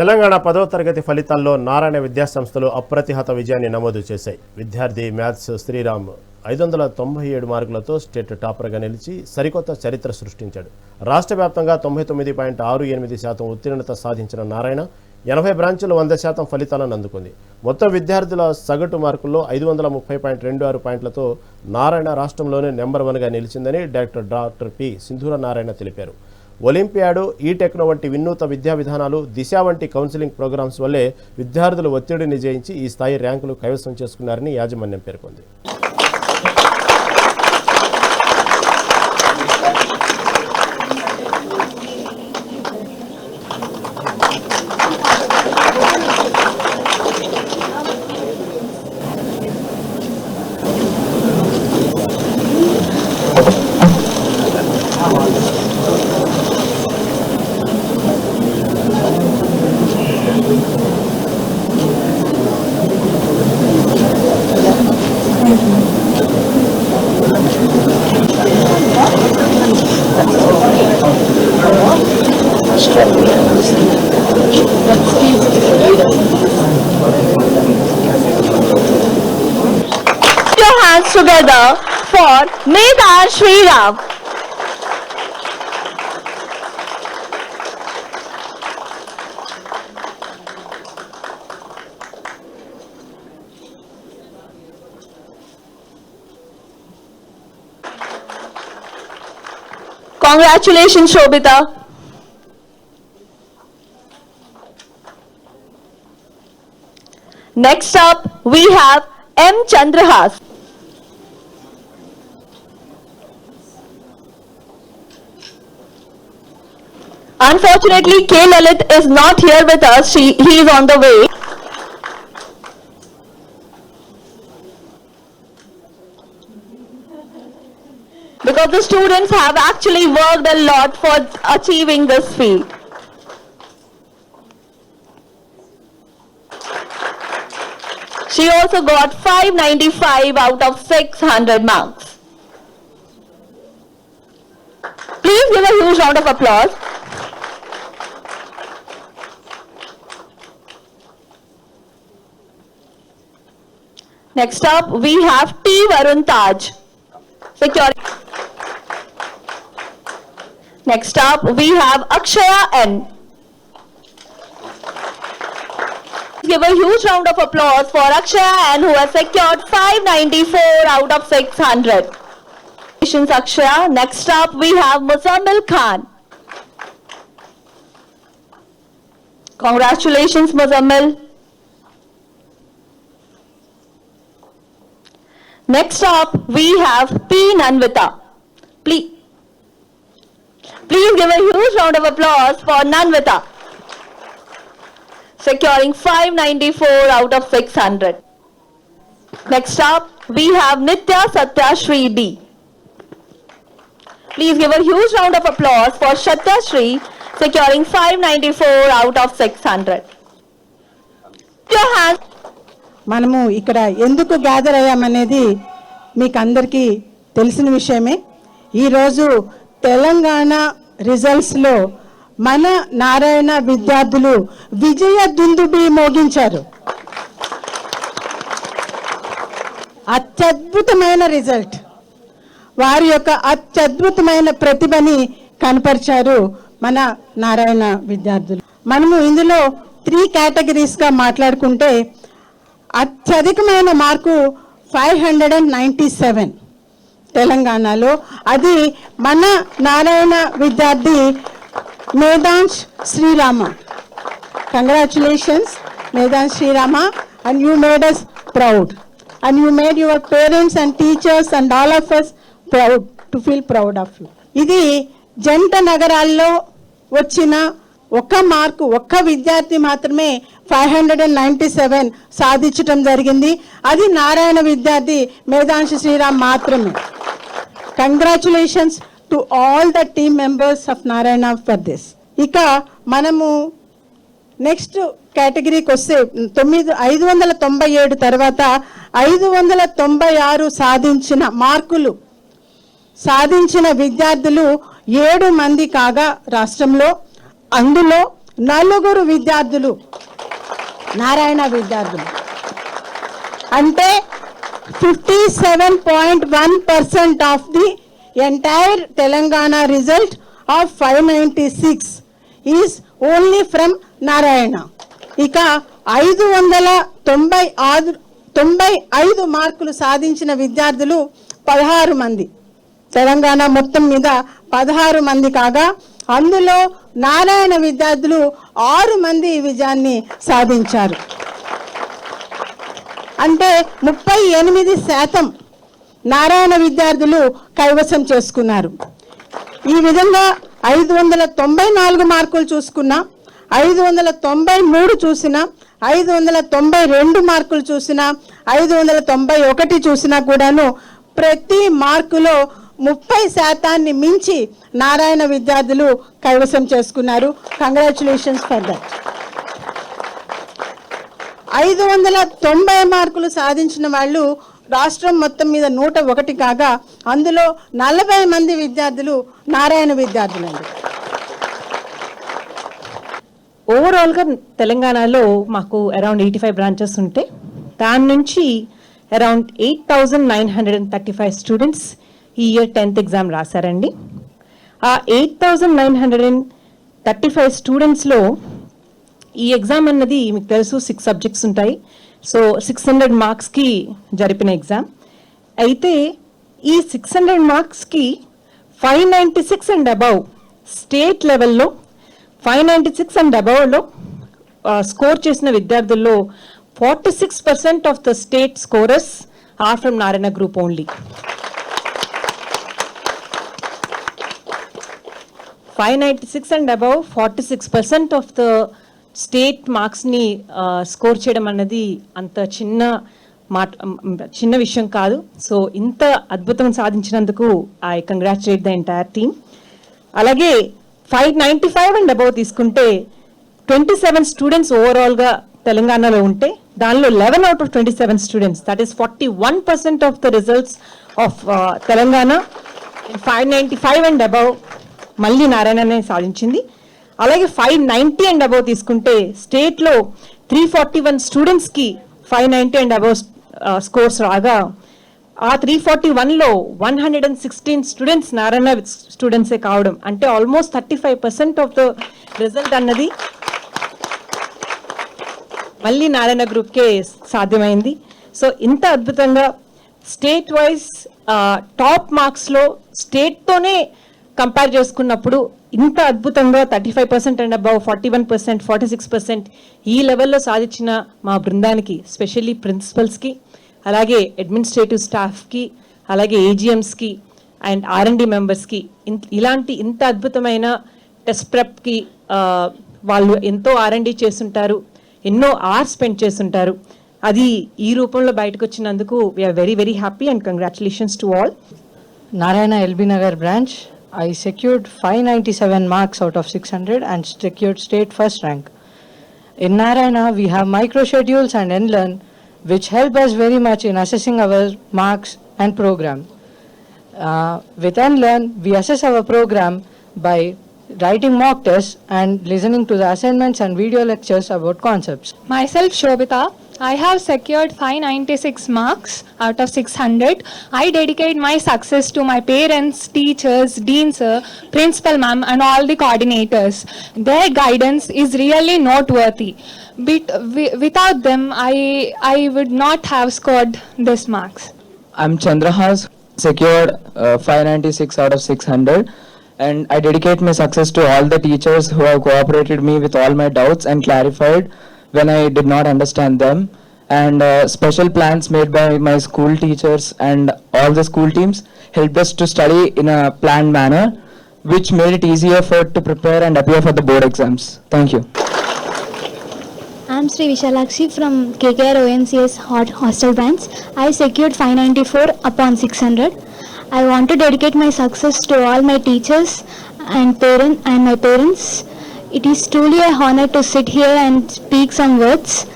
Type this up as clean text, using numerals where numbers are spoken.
తెలంగాణ 10వ తరగతి ఫలితాల్లో నారాయణ విద్యాసంస్థలు అప్రతిహత విజయాన్ని నమోదు చేశాయి. విద్యార్థి మ్యాథ్స్ శ్రీరామ్ 597 మార్కులతో స్టేట్ టాపర్గా నిలిచి సరికొత్త చరిత్ర సృష్టించాడు. రాష్ట్ర వ్యాప్తంగా 99.68% ఉత్తీర్ణత సాధించిన నారాయణ 80 బ్రాంచులు 100% ఫలితాలను అందుకుంది. మొత్తం విద్యార్థుల సగటు మార్కుల్లో 530.26 పాయింట్లతో నారాయణ రాష్ట్రంలోనే నెంబర్ 1గా నిలిచిందని డాక్టర్ పి సింధూర నారాయణ తెలిపారు. ఒలింపియాడ్, ఈ-టెక్నో వంటి వినూత్న విద్యా విధానాలు, దిశ వంటి కౌన్సిలింగ్ ప్రోగ్రామ్స్ వల్లే విద్యార్థులు ఒత్తిడిని జయించి ఈ స్థాయి ర్యాంకులు కైవసం చేసుకున్నారని యాజమాన్యం పేర్కొంది. Your hands together for Medhan Shriram. Congratulations, Shobita. Next up, we have M. Chandrahas. Unfortunately, K. Lalit is not here with us. He is on the way. Because the students have actually worked a lot for achieving this feat. She also got 595 out of 600 marks. Please give a huge round of applause. Next up, we have T. Varun Taj. Security. Next up, we have Akshaya N. Give a huge round of applause for Akshaya N, who has secured 594 out of 600. Congratulations, Akshaya. Next up, we have Muzammil Khan. Congratulations, Muzammil. Next up, we have P. Nanvita. Please give a huge round of applause for Nanvita, securing 594 out of 600. Next up, we have Nitya Satya Shri D. Please give a huge round of applause for Satya Shri, securing 594 out of 600. Your hands. మనము ఇక్కడ ఎందుకు gather అయ్యామనేది మీకు అందరికీ తెలిసిన విషయమే. ఈరోజు తెలంగాణ రిజల్ట్స్లో మన నారాయణ విద్యార్థులు విజయ దుందుబి మోగించారు. అత్యద్భుతమైన రిజల్ట్, వారి యొక్క అత్యద్భుతమైన ప్రతిభని కనపరిచారు మన నారాయణ విద్యార్థులు. మనము ఇందులో 3 కేటగిరీస్గా మాట్లాడుకుంటే అత్యధికమైన మార్కు 597 తెలంగాణలో, అది మన నారాయణ విద్యార్థి Medhan Srirama. Congratulations Medhan Srirama, and you made us proud, and you made your parents and teachers and all of us proud, to feel proud of you. ఇది జంట నగరాల్లో వచ్చిన ఒక్క మార్కు, ఒక్క విద్యార్థి మాత్రమే 597 సాధించటం జరిగింది. అది నారాయణ విద్యార్థి మేధాంశ శ్రీరామ్ మాత్రమే. Congratulations to all the team members of Narayana for this. ఇక మనము నెక్స్ట్ కేటగిరీకి వస్తే 597 తర్వాత 596 సాధించిన మార్కులు సాధించిన విద్యార్థులు 7 మంది కాగా రాష్ట్రంలో అందులో నలుగురు విద్యార్థులు నారాయణ విద్యార్థులు, అంటే 57.1% of the entire Telangana result of 596 is only from Narayana. ఇక 595 మార్కులు సాధించిన విద్యార్థులు 16 మంది, తెలంగాణ మొత్తం మీద 16 మంది కాగా అందులో నారాయణ విద్యార్థులు 6 మంది ఈ విజయాన్ని సాధించారు. అంటే 38% నారాయణ విద్యార్థులు కైవసం చేసుకున్నారు. ఈ విధంగా 594 మార్కులు చూసుకున్నా, 593 చూసినా, 592 మార్కులు చూసినా, 591 చూసినా కూడాను ప్రతి మార్కులో 30% మించి నారాయణ విద్యార్థులు కైవసం చేసుకున్నారు. Congratulations for that. 590 మార్కులు సాధించిన వాళ్ళు రాష్ట్రం మొత్తం మీద 101 కాగా అందులో 40 మంది విద్యార్థులు నారాయణ విద్యార్థులండి. ఓవరాల్గా తెలంగాణలో మాకు అరౌండ్ 85 బ్రాంచెస్ ఉంటే దాని నుంచి అరౌండ్ 8,935 స్టూడెంట్స్ ఈ ఇయర్ 10th ఎగ్జామ్ రాశారండి. ఆ 8,935 స్టూడెంట్స్లో ఈ ఎగ్జామ్ అన్నది మీకు తెలుసు 6 సబ్జెక్ట్స్ ఉంటాయి. సో 600 మార్క్స్కి జరిపిన ఎగ్జామ్ అయితే ఈ 600 మార్క్స్కి 596 అండ్ అబవ్ స్టేట్ లెవెల్లో 596 అండ్ అబవ్లో స్కోర్ చేసిన విద్యార్థుల్లో 46% of the state scorers are from Narayana group only. 596 and above 46% of the state మార్క్స్ని స్కోర్ చేయడం అన్నది అంత చిన్న విషయం కాదు. సో ఇంత అద్భుతం సాధించినందుకు I congratulate the entire team. అలాగే 595 అండ్ అబవ్ తీసుకుంటే 27 స్టూడెంట్స్ ఓవరాల్గా తెలంగాణలో ఉంటే దానిలో 11 out of 27 students, that is 41% of the results of Telangana. 595 and above మళ్ళీ నారాయణనే సాధించింది. అలాగే 590 అండ్ అబవ్ తీసుకుంటే స్టేట్లో 341 స్టూడెంట్స్కి 590 అండ్ అబవ్ స్కోర్స్ రాగా ఆ 341లో 116 స్టూడెంట్స్ నారాయణ స్టూడెంట్సే కావడం, అంటే ఆల్మోస్ట్ 35% ఆఫ్ ద రిజల్ట్ అన్నది మళ్ళీ నారాయణ గ్రూప్కే సాధ్యమైంది. సో ఇంత అద్భుతంగా స్టేట్ వైజ్ టాప్ మార్క్స్లో స్టేట్తోనే కంపేర్ చేసుకున్నప్పుడు ఇంత అద్భుతంగా 35% అండ్ అబౌవ్ 41%, 46% ఈ లెవెల్లో సాధించిన మా బృందానికి, స్పెషల్లీ ప్రిన్సిపల్స్కి, అలాగే అడ్మినిస్ట్రేటివ్ స్టాఫ్కి, అలాగే ఏజిఎంస్కి అండ్ R&D మెంబర్స్కి ఇంత అద్భుతమైన టెస్ట్ ప్రెప్కి వాళ్ళు ఎంతో R&D చేస్తుంటారు, ఎన్నో అవర్స్ స్పెండ్ చేస్తుంటారు. అది ఈ రూపంలో బయటకు వచ్చినందుకు we are very very happy and congratulations to all. Narayana LB Nagar branch, I secured 597 marks out of 600 and secured state first rank. In Narayana, we have micro schedules and NLearn, which help us very much in assessing our marks and program. With NLearn, we assess our program by writing mock tests and listening to the assignments and video lectures about concepts. Myself Shobita, I have secured 596 marks out of 600. I dedicate my success to my parents, teachers, dean sir, principal ma'am and all the coordinators. Their guidance is really noteworthy. Without them, I would not have scored this marks. I'm Chandrahas, secured 596 out of 600. And I dedicate my success to all the teachers who have cooperated me with all my doubts and clarified when I did not understand them. And special plans made by my school teachers and all the school teams helped us to study in a planned manner, which made it easier to prepare and appear for the board exams. Thank you. I'm Sri Vishalakshi from KKR ONCS Hostel branch. I secured 594 upon 600. I want to dedicate my success to all my teachers and my parents. It is truly a honor to sit here and speak some words.